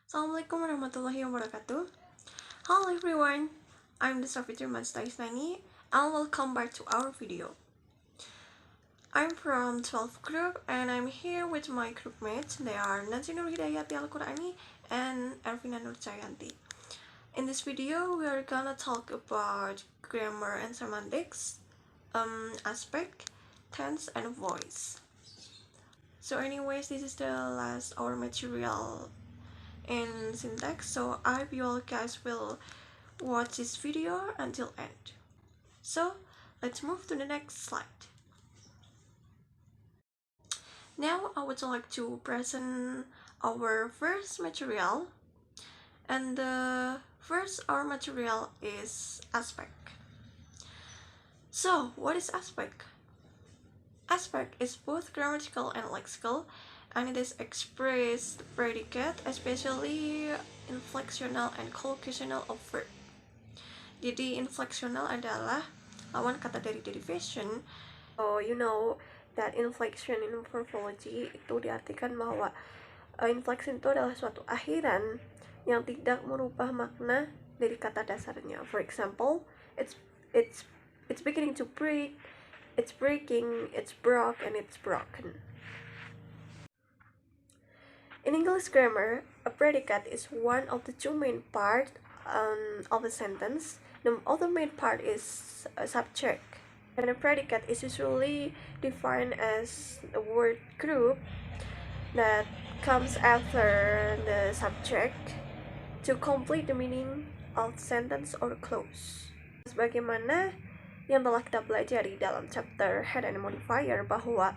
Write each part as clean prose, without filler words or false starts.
Assalamualaikum warahmatullahi wabarakatuh. Hello everyone, I'm the Safitri Mastaisnani and welcome back to our video. I'm from 12th group and I'm here with my group mates. They are Najin Nur Hidayati Al-Qurani and Ervina Nur Chayanti. In this video, we are gonna talk about grammar and semantics, aspect, tense, and voice. So anyways, this is the last our material in syntax, so I hope you all guys will watch this video until end. So let's move to the next slide. Now I would like to present our first material, and the first our material is aspect. So what is aspect? Aspect is both grammatical and lexical, and it is expressed predicate, especially inflectional and collocational of verb. Jadi inflectional adalah lawan kata dari derivation. So you know that inflection in morphology itu diartikan bahwa inflection itu adalah suatu akhiran yang tidak merubah makna dari kata dasarnya. For example, it's beginning to break, it's breaking, it's broke, and it's broken. In English grammar, a predicate is one of the two main parts of a sentence. The other main part is a subject. And a predicate is usually defined as the word group that comes after the subject to complete the meaning of sentence or clause. Sebagaimana yang telah kita pelajari dalam chapter head and modifier bahwa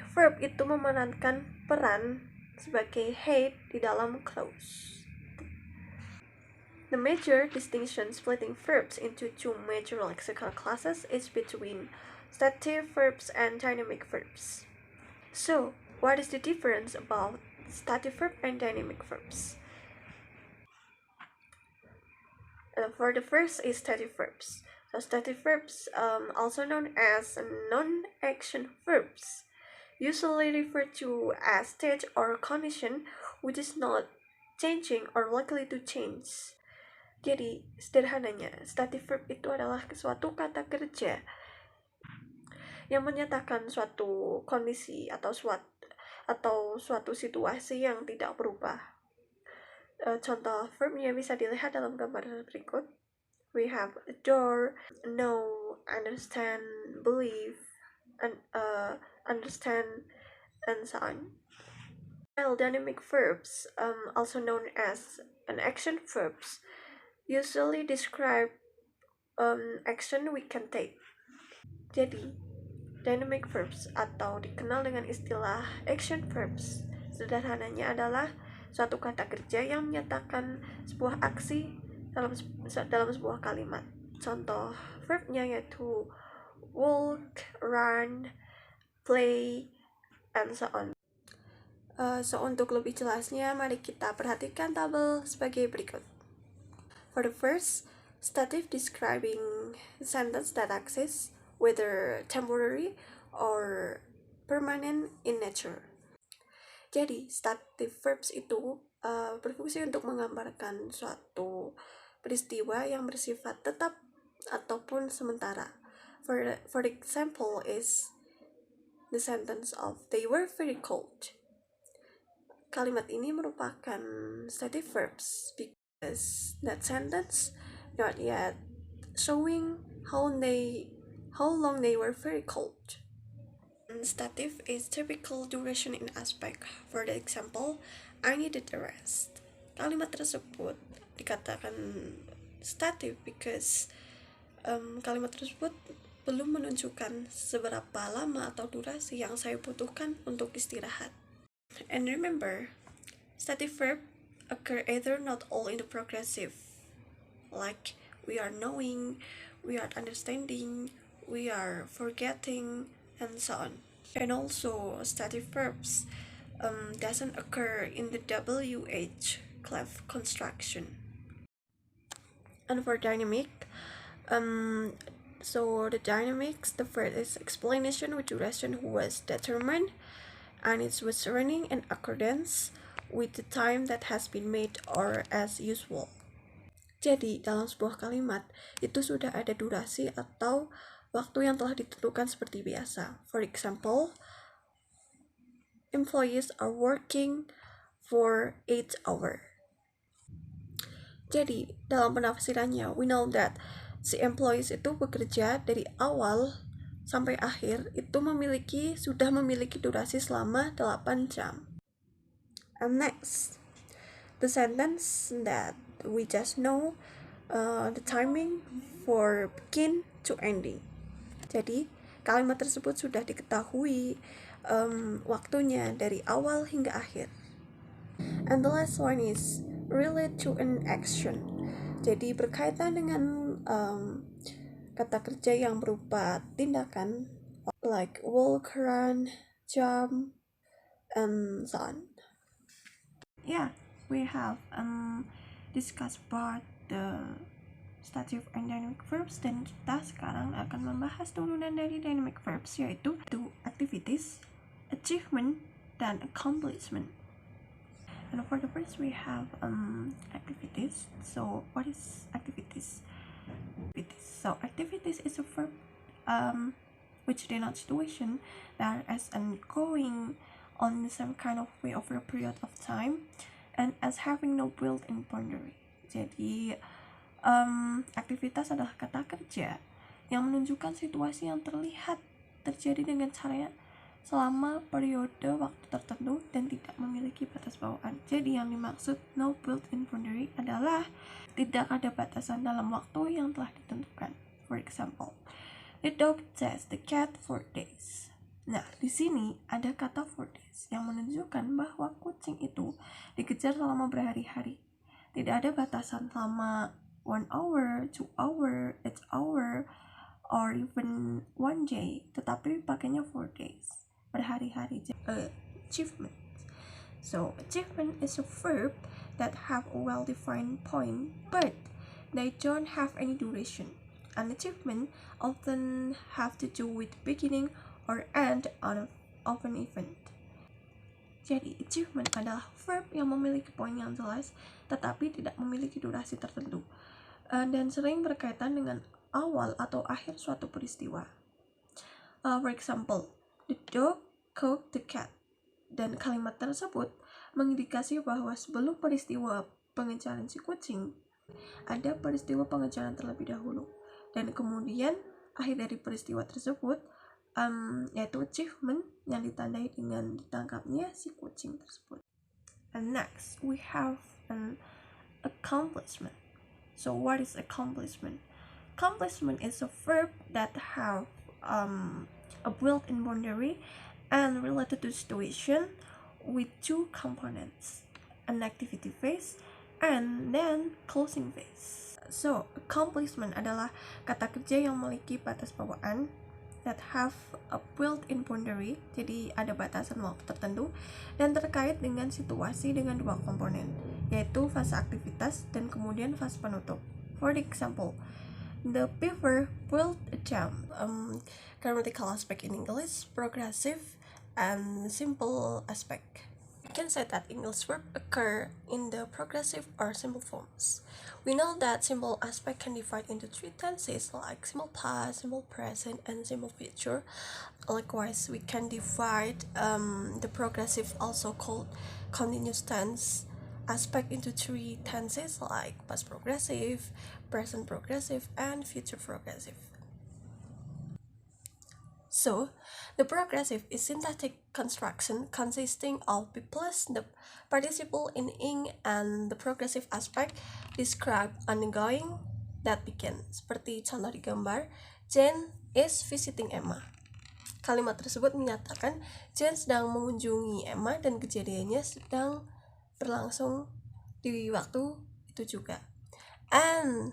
verb itu memerankan peran sebagai head di dalam clause. The major distinction splitting verbs into two major lexical classes is between stative verbs and dynamic verbs. So, what is the difference about stative verb and dynamic verbs? For the first is stative verbs. So stative verbs, also known as non-action verbs, usually referred to as state or condition which is not changing or likely to change. Jadi, sederhananya, stative verb itu adalah suatu kata kerja yang menyatakan suatu kondisi atau suatu situasi yang tidak berubah. Contoh verbnya bisa dilihat dalam gambar berikut. We have adore, know, understand, believe, and understand, and so on. While dynamic verbs, also known as an action verbs, usually describe action we can take. Jadi, dynamic verbs atau dikenal dengan istilah action verbs sederhananya adalah suatu kata kerja yang menyatakan sebuah aksi dalam sebuah kalimat. Contoh verbnya yaitu walk, run, play, and so on. So untuk lebih jelasnya, mari kita perhatikan tabel sebagai berikut. For the first, stative describing the sentence that exists, whether temporary or permanent in nature. Jadi, stative verbs itu berfungsi untuk menggambarkan suatu peristiwa yang bersifat tetap ataupun sementara. For example is the sentence of they were very cold. Kalimat ini merupakan stative verbs because that sentence not yet showing how long they were very cold. Stative is typical duration in aspect. For the example, I needed a rest. Kalimat tersebut dikatakan stative because kalimat tersebut belum menunjukkan seberapa lama atau durasi yang saya butuhkan untuk istirahat. And remember, stative verb occur either not all in the progressive, like we are knowing, we are understanding, we are forgetting, and so on. And also, stative verbs doesn't occur in the WH clef construction. And for dynamic, so the dynamics, the first is explanation with duration who was determined, and it was running in accordance with the time that has been made or as usual. Jadi, dalam sebuah kalimat, itu sudah ada durasi atau waktu yang telah ditentukan seperti biasa. For example, employees are working for 8 hours. Jadi, dalam penafsirannya, we know that si employees itu bekerja dari awal sampai akhir itu sudah memiliki durasi selama 8 jam. And next, the sentence that we just know the timing for begin to ending. Jadi, kalimat tersebut sudah diketahui waktunya dari awal hingga akhir. And the last one is relate to an action. Jadi berkaitan dengan kata kerja yang berupa tindakan like walk, run, jump, and so on. Yeah, we have discussed about the stative and dynamic verbs, dan kita sekarang akan membahas turunan dari dynamic verbs, yaitu activities, achievement, dan accomplishment. And for the first we have activities. So what is activities? So activities is a verb which denotes situation that is ongoing on the same kind of way over a period of time and as having no built-in boundary. Jadi aktivitas adalah kata kerja yang menunjukkan situasi yang terlihat terjadi dengan cara selama periode waktu tertentu dan tidak memiliki batas bawaan. Jadi yang dimaksud no built-in boundary adalah tidak ada batasan dalam waktu yang telah ditentukan. For example, the dog chased the cat for days. Nah, di sini ada kata for days yang menunjukkan bahwa kucing itu dikejar selama berhari-hari. Tidak ada batasan selama 1 hour, 2 hour, 8 hour, or even 1 day, tetapi pakainya 4 days. Berhari-hari. Achievement. So achievement is a verb that have a well-defined point, but they don't have any duration. An achievement often have to do with beginning or end of an event. Jadi achievement adalah verb yang memiliki poin yang jelas, tetapi tidak memiliki durasi tertentu, dan sering berkaitan dengan awal atau akhir suatu peristiwa. For example, the dog caught the cat. Dan kalimat tersebut mengindikasi bahwa sebelum peristiwa pengejaran si kucing, ada peristiwa pengejaran terlebih dahulu. Dan kemudian akhir dari peristiwa tersebut yaitu achievement yang ditandai dengan ditangkapnya si kucing tersebut. And next, we have an accomplishment. So what is accomplishment? Accomplishment is a verb that have a built-in boundary and related to situation with two components, an activity phase and then closing phase. So accomplishment adalah kata kerja yang memiliki batas bawaan that have a built-in boundary, jadi ada batasan waktu tertentu dan terkait dengan situasi dengan dua komponen, yaitu fase aktivitas dan kemudian fase penutup. For example, the beaver built a dam. Grammatical aspect in English, progressive and simple aspect. We can say that English verbs occur in the progressive or simple forms. We know that simple aspect can divide into 3 tenses like simple past, simple present, and simple future. Likewise, we can divide the progressive, also called continuous tense, aspect into 3 tenses like past progressive, present progressive, and future progressive. So, the progressive is syntactic construction consisting of be plus the participle in ing and the progressive aspect describe ongoing that began. Seperti contoh di gambar, Jane is visiting Emma. Kalimat tersebut menyatakan Jane sedang mengunjungi Emma dan kejadiannya sedang berlangsung di waktu itu juga. And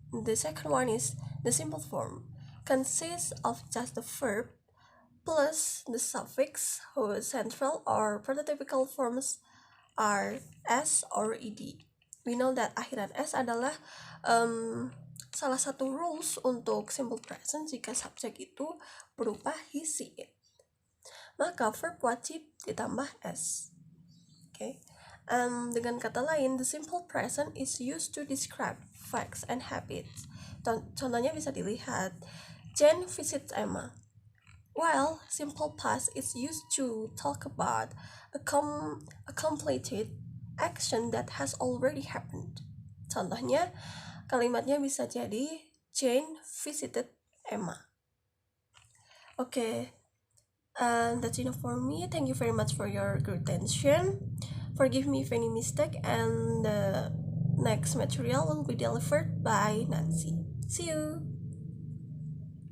the second one is the simple form, consists of just the verb plus the suffix whose central or prototypical forms are s or ed. We know that akhiran s adalah salah satu rules untuk simple present jika subjek itu berupa he, she, it. Maka verb wajib ditambah s. Okay. Dengan kata lain, the simple present is used to describe facts and habits. Contohnya bisa dilihat, Jane visits Emma. While simple past is used to talk about a completed action that has already happened. Contohnya, kalimatnya bisa jadi Jane visited Emma. Okay, that's enough for me. Thank you very much for your good attention. Forgive me if any mistake, and the next material will be delivered by Nancy. See you.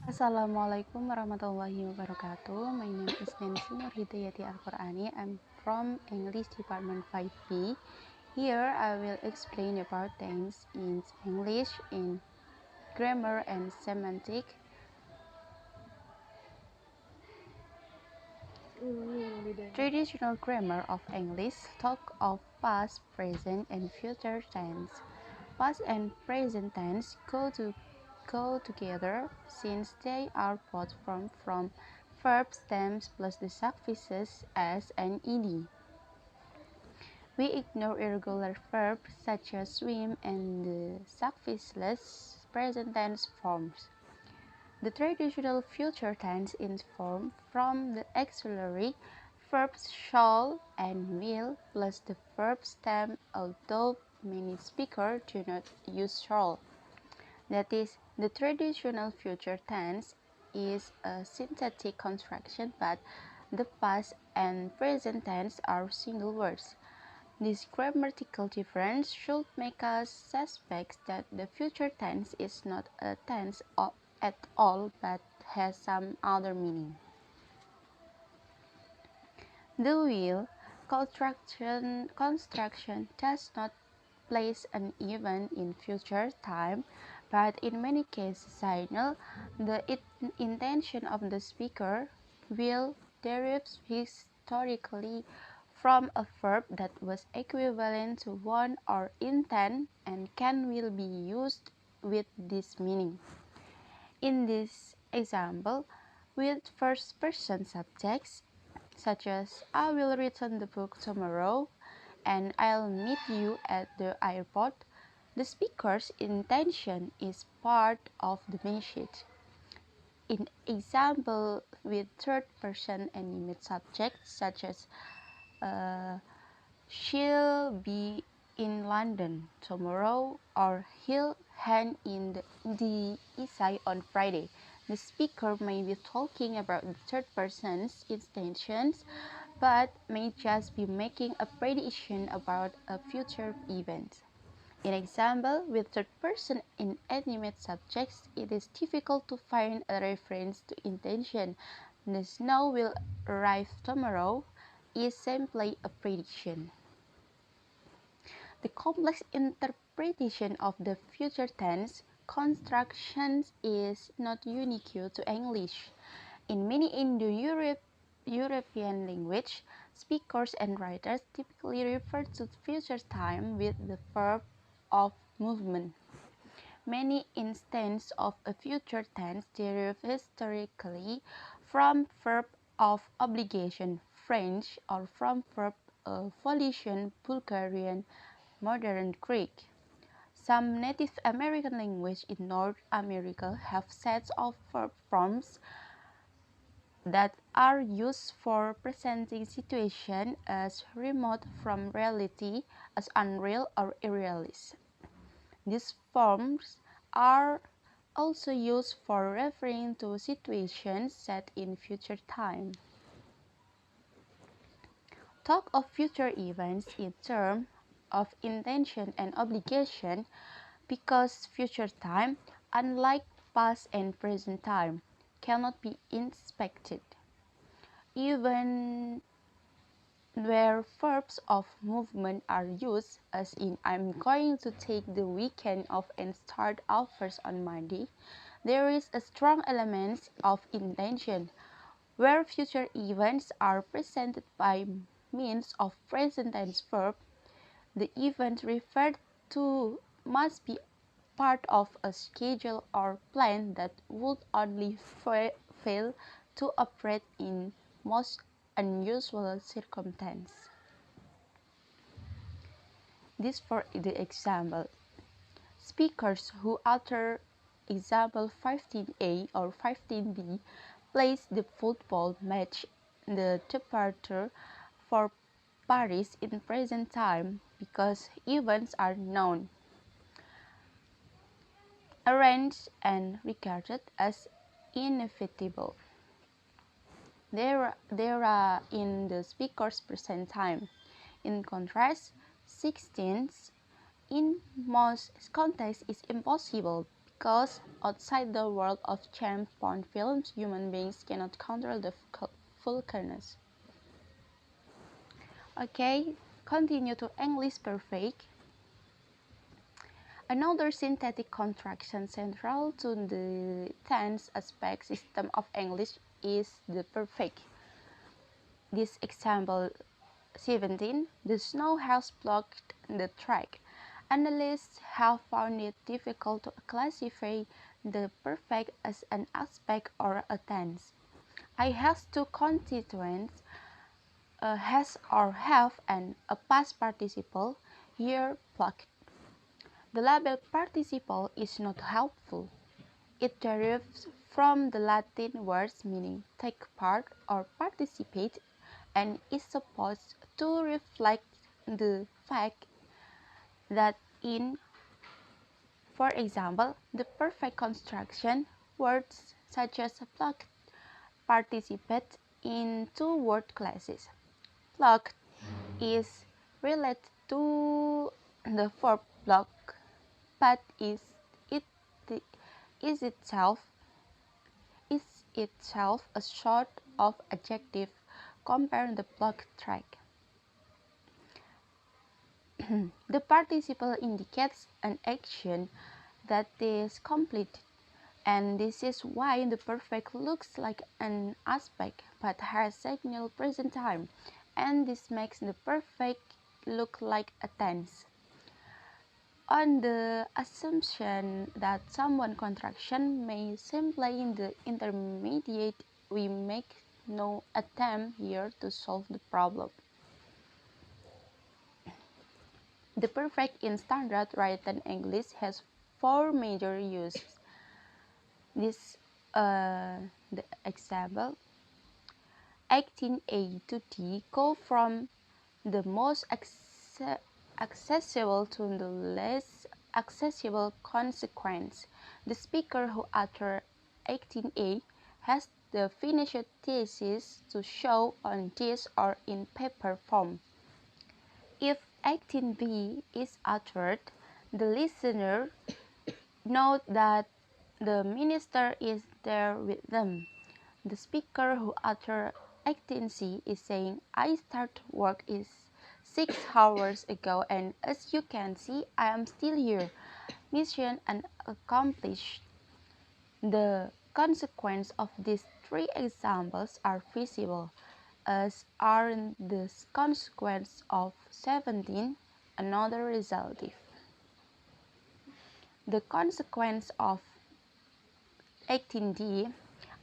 Assalamualaikum warahmatullahi wabarakatuh. My name is Nancy Nurhidayati Al-Qurani. I'm from English Department 5B. Here I will explain about things in English in grammar and semantic. Traditional grammar of English talk of past, present, and future tense. Past and present tense go together since they are both formed from verb stems plus the suffixes s and ed. We ignore irregular verbs such as swim and the suffixless present tense forms. The traditional future tense is formed from the auxiliary verbs shall and will plus the verb stem, although many speakers do not use shall. That is, the traditional future tense is a synthetic construction, but the past and present tense are single words. This grammatical difference should make us suspect that the future tense is not a tense at all, but has some other meaning. The will construction does not place an event in future time, but in many cases signal the intention of the speaker. Will derives historically from a verb that was equivalent to want or intent and will be used with this meaning. In this example, with first-person subjects, such as I will return the book tomorrow and I'll meet you at the airport, the speaker's intention is part of the message. In example with third-person animate subjects, such as she'll be in London tomorrow or he'll hand in the essay on Friday. The speaker may be talking about the third person's intentions, but may just be making a prediction about a future event. In example, with third person in animate subjects, it is difficult to find a reference to intention. The snow will arrive tomorrow is simply a prediction. The complex interpretation of the future tense constructions is not unique to English. In many Indo-European language, speakers and writers typically refer to future time with the verb of movement. Many instances of a future tense derive historically from verb of obligation, French, or from verb volition, Bulgarian, modern Greek. Some Native American languages in North America have sets of verb forms that are used for presenting situations as remote from reality, as unreal or irrealist. These forms are also used for referring to situations set in future time. Talk of future events in terms of intention and obligation because future time, unlike past and present time, cannot be inspected. Even where verbs of movement are used, as in I'm going to take the weekend off and start offers on Monday, there is a strong element of intention. Where future events are presented by means of present tense verb, the event referred to must be part of a schedule or plan that would only fail to operate in most unusual circumstances. This for the example. Speakers who utter example 15A or 15B place the football match the departure for Paris in present time because events are known, arranged, and regarded as inevitable. They are in the speaker's present time. In contrast, 16th in most contexts is impossible because outside the world of James Bond films, human beings cannot control the fullness. Okay, continue to English perfect. Another synthetic contraction central to the tense aspect system of English is the perfect. This example 17. The snow has blocked the track. Analysts have found it difficult to classify the perfect as an aspect or a tense. I has two constituents, a has or have and a past participle, here blocked. The label participle is not helpful. It derives from the Latin words meaning take part or participate and is supposed to reflect the fact that in, for example, the perfect construction, words such as plucked participate in two word classes. Plucked is related to the verb pluck, but it is itself a sort of adjective. Compare the plucked track. The participle indicates an action that is complete, and this is why the perfect looks like an aspect but has signal present time, and this makes the perfect look like a tense. On the assumption that someone contraction may simply in the intermediate, we make no attempt here to solve the problem. The perfect in standard written English has four major uses. This the example 18A to D go from the most accessible to the less accessible consequence. The speaker who utters 18A has the finished thesis to show on this or in paper form. If 18B is uttered, the listener knows that the minister is there with them. The speaker who utters 18C is saying, I start work is 6 hours ago and as you can see, I am still here. Mission unaccomplished. The consequences of these three examples are visible, as are the consequence of 17, another resultive. The consequence of 18D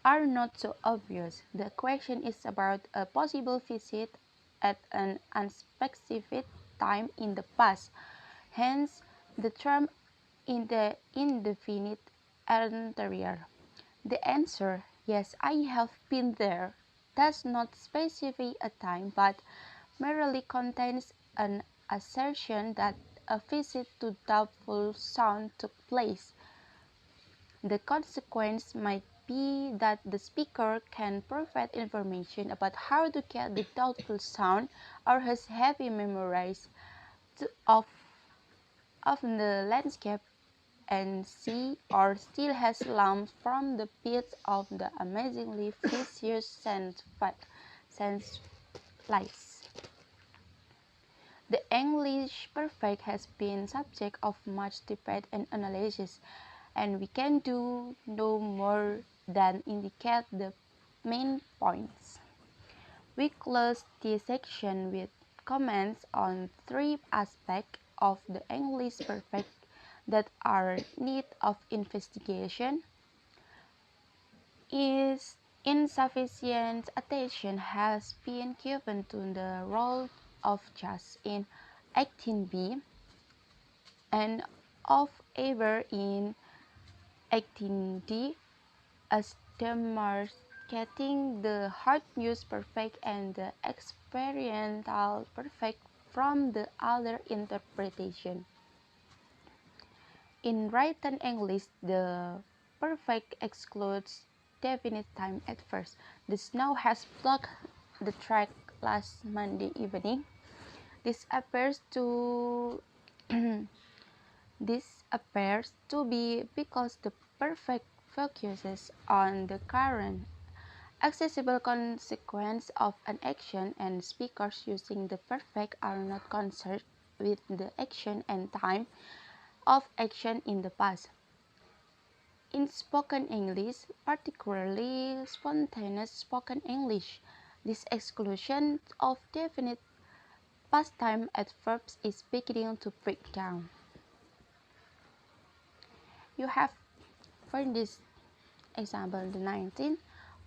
are not so obvious. The question is about a possible visit at an unspecified time in the past. Hence, the term in the indefinite anterior. The answer, yes, I have been there, does not specify a time but merely contains an assertion that a visit to doubtful sound took place. The consequence might be that the speaker can provide information about how to get the doubtful sound or has heavy memories of the landscape and see or still has lumps from the pits of the amazingly vicious sense lights. The English perfect has been subject of much debate and analysis, and we can do no more than indicate the main points. We close this section with comments on three aspects of the English perfect that are in need of investigation. Is insufficient attention has been given to the role of judge in 18b. and of ever in 18D as demarcating the hard use perfect and the experiential perfect from the other interpretation. In written English, the perfect excludes definite time at first. The snow has blocked the track last Monday evening. This appears to This appears to be because the perfect focuses on the current accessible consequence of an action, and speakers using the perfect are not concerned with the action and time of action in the past. In spoken English, particularly spontaneous spoken English, this exclusion of definite past time adverbs is beginning to break down. You have for this example the 19th.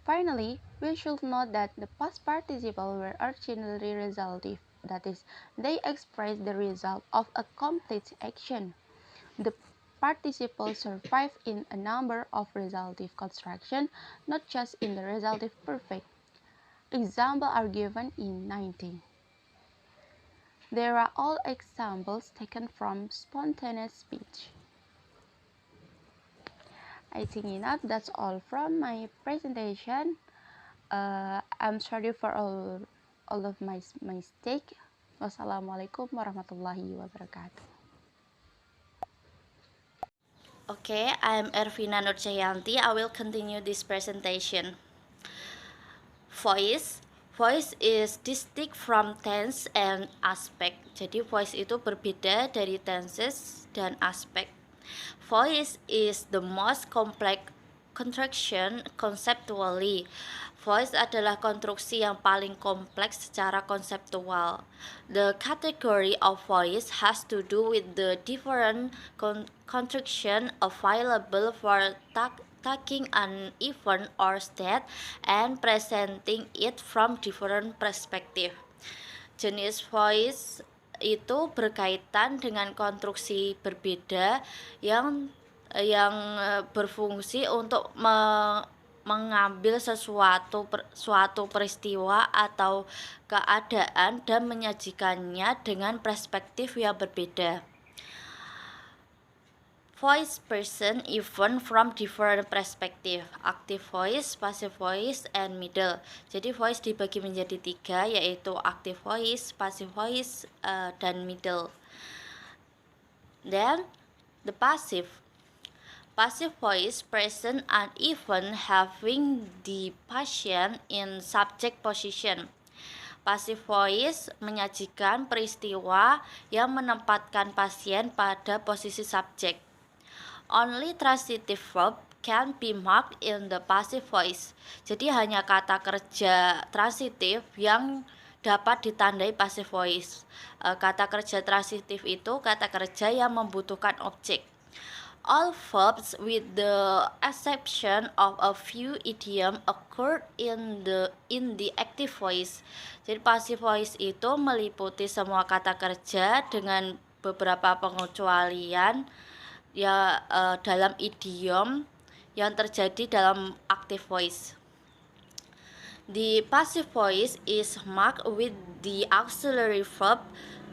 Finally, we should note that the past participle were originally resultive, that is, they express the result of a complete action. The participle survive in a number of resultive constructions, not just in the resultive perfect. Examples are given in 19. There are all examples taken from spontaneous speech. I think enough. That's all from my presentation. I'm sorry for all of my mistake. Wassalamualaikum warahmatullahi wabarakatuh. Okay, I'm Ervina Nurjayanti. I will continue this presentation. Voice. Voice is distinct from tense and aspect. Jadi voice itu berbeda dari tenses dan aspect. Voice is the most complex construction conceptually. Voice adalah konstruksi yang paling kompleks secara konseptual. The category of voice has to do with the different construction available for taking an event or state and presenting it from different perspective. Jenis voice itu berkaitan dengan konstruksi berbeda yang berfungsi untuk mengambil suatu peristiwa atau keadaan dan menyajikannya dengan perspektif yang berbeda. Voice person even from different perspective, active voice, passive voice, and middle. Jadi voice dibagi menjadi 3, yaitu active voice, passive voice, dan middle. Then the passive voice present and even having the patient in subject position. Passive voice menyajikan peristiwa yang menempatkan pasien pada posisi subjek. Only transitive verb can be marked in the passive voice. Jadi hanya kata kerja transitif yang dapat ditandai passive voice. Kata kerja transitif itu kata kerja yang membutuhkan objek. All verbs with the exception of a few idiom occur in the active voice. Jadi passive voice itu meliputi semua kata kerja dengan beberapa pengecualian ya dalam idiom yang terjadi dalam active voice. The passive voice is marked with the auxiliary verb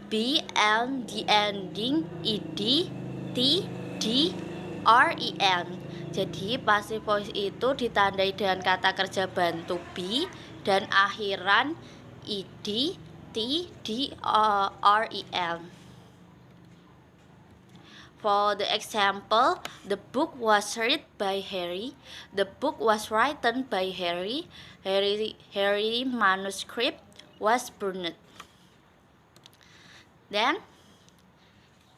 be and the ending ed, t, d, ren. Jadi passive voice itu ditandai dengan kata kerja bantu be dan akhiran ed, t, d, ren. For the example, the book was read by Harry. The book was written by Harry. Harry manuscript was burned. Then,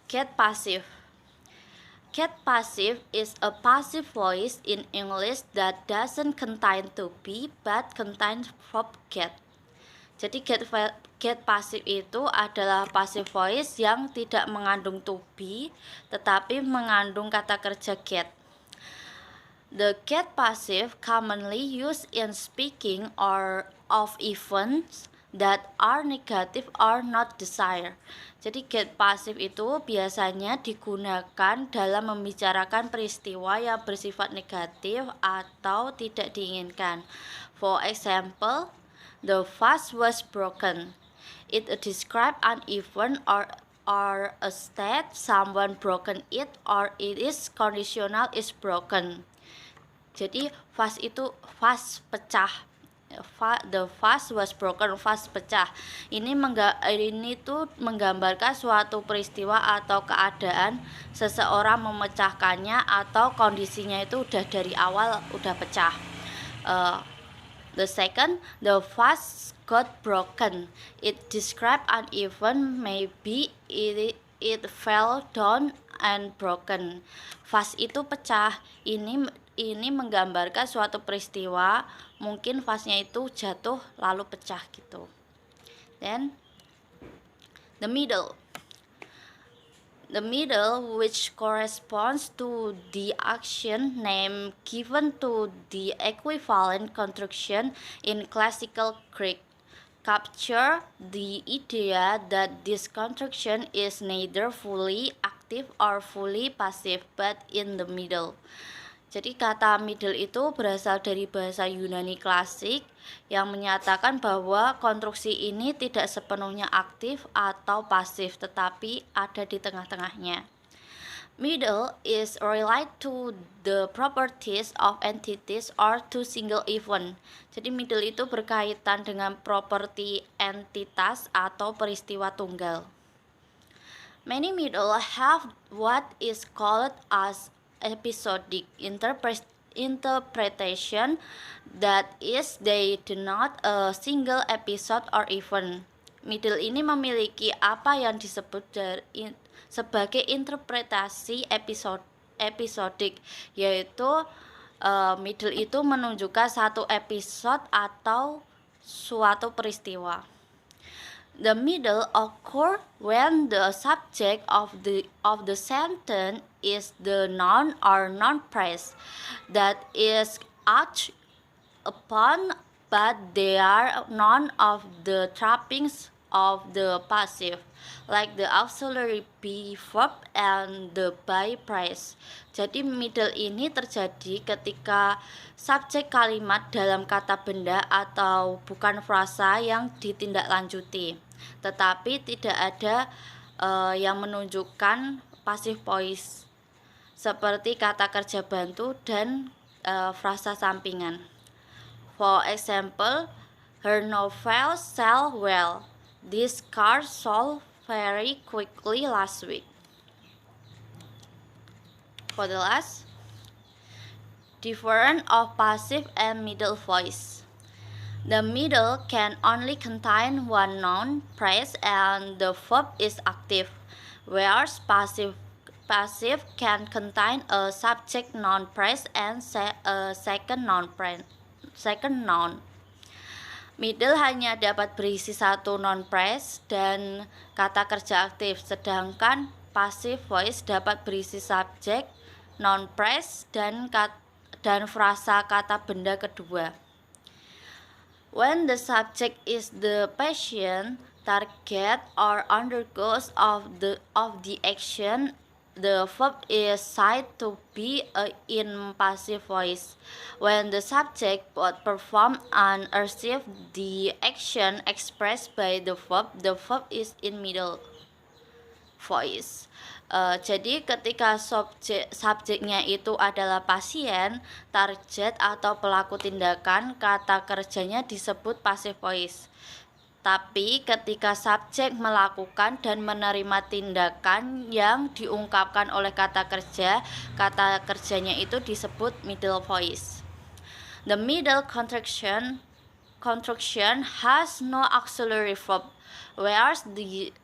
get passive. Get passive is a passive voice in English that doesn't contain to be but contains verb get. Jadi get passive itu adalah passive voice yang tidak mengandung to be tetapi mengandung kata kerja get. The get passive commonly used in speaking or of events that are negative or not desired. Jadi get passive itu biasanya digunakan dalam membicarakan peristiwa yang bersifat negatif atau tidak diinginkan. For example, the vase was broken. It describes an event or a state, someone broken it, or it is conditional is broken. Jadi vase pecah. The vase was broken, vase pecah. Ini tuh menggambarkan suatu peristiwa atau keadaan seseorang memecahkannya atau kondisinya itu udah dari awal udah pecah. The second, the vase got broken. It describes an event, maybe it fell down and broken. Vase itu pecah. Ini menggambarkan suatu peristiwa, mungkin vasenya itu jatuh lalu pecah gitu. Then the middle. The middle, which corresponds to the action name given to the equivalent construction in classical Greek, capture the idea that this construction is neither fully active or fully passive, but in the middle. Jadi kata middle itu berasal dari bahasa Yunani klasik yang menyatakan bahwa konstruksi ini tidak sepenuhnya aktif atau pasif, tetapi ada di tengah-tengahnya. Middle is related to the properties of entities or to single event. Jadi middle itu berkaitan dengan properti entitas atau peristiwa tunggal. Many middle have what is called as episodic interpretation, that is, they denote a single episode or event. Middle ini memiliki apa yang disebut sebagai interpretasi episodik, yaitu middle itu menunjukkan satu episode atau suatu peristiwa. The middle occur when the subject of the sentence is the noun or noun phrase that is acted upon, but they are none of the trappings of the passive, like the auxiliary be verb and the by phrase. Jadi middle ini terjadi ketika subjek kalimat dalam kata benda atau bukan frasa yang ditindaklanjuti, tetapi tidak ada yang menunjukkan passive voice seperti kata kerja bantu dan frasa sampingan. For example, her novel sell well. This car sold very quickly last week. For the last, difference of passive and middle voice. The middle can only contain one noun phrase and the verb is active, whereas passive can contain a subject noun phrase and a second noun. Middle hanya dapat berisi satu noun phrase dan kata kerja aktif, sedangkan passive voice dapat berisi subjek, noun phrase dan frasa kata benda kedua. When the subject is the patient, target, or undergoes of the action, the verb is said to be in passive voice. When the subject both perform and receive the action expressed by the verb is in middle voice. Jadi ketika subjeknya itu adalah pasien, target atau pelaku tindakan, kata kerjanya disebut passive voice. Tapi ketika subjek melakukan dan menerima tindakan yang diungkapkan oleh kata kerjanya itu disebut middle voice. The middle construction has no auxiliary verb, whereas the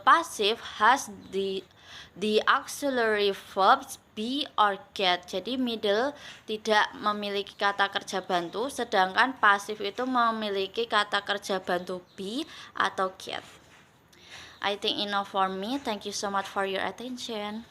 passive has the auxiliary verbs be or get. Jadi middle tidak memiliki kata kerja bantu, sedangkan pasif itu memiliki kata kerja bantu be atau get. I think enough for me. Thank you so much for your attention.